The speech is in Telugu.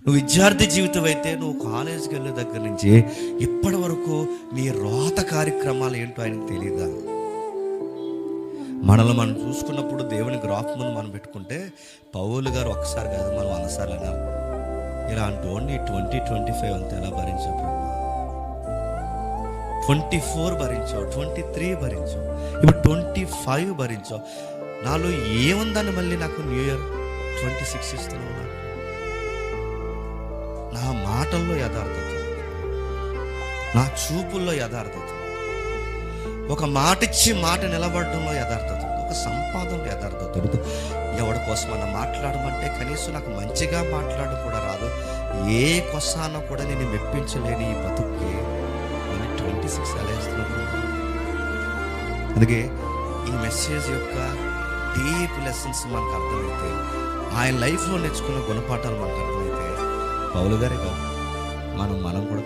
నువ్వు విద్యార్థి జీవితం అయితే నువ్వు కాలేజీకి వెళ్ళే దగ్గర నుంచి ఇప్పటి వరకు నీ రోత కార్యక్రమాలు ఏంటో ఆయనకు తెలియదా? మనల్ని మనం చూసుకున్నప్పుడు దేవుని గ్రాఫ్ ముందు మనం పెట్టుకుంటే పౌలు గారు ఒక్కసారి కాదు మనం 100 సార్లు అన్నారు, ఇలాంటి ఓన్లీ 20-25 అంతే ఎలా భరించావు ప్రభు, 24 భరించావు, 23 భరించావు, ఇప్పుడు 25 భరించావు. నాలో ఏముందని మళ్ళీ నాకు న్యూ ఇయర్ 26 ఇస్తున్నావు? నాకు నా మాటల్లో యథార్థత, నా చూపుల్లో యథార్థత, ఒక మాట ఇచ్చి మాట నిలబడడంలో యథార్థత, ఒక సంపాదనలో యథార్థత. ఎవరి కోసమన్నా మాట్లాడమంటే కనీసం నాకు మంచిగా మాట్లాడడం కూడా రాదు, ఏ కొసాన కూడా నేను మెప్పించలేని ఈ బతుక్కి 26 ఎలా ఇస్తున్నాను? అందుకే ఈ మెసేజ్ యొక్క డీప్ లెసన్స్ మనకు అర్థమైతే, ఆయన లైఫ్లో నేర్చుకున్న గుణపాఠాలు మనకు అర్థమైతే, పౌలు గారే కాదు మనం కూడా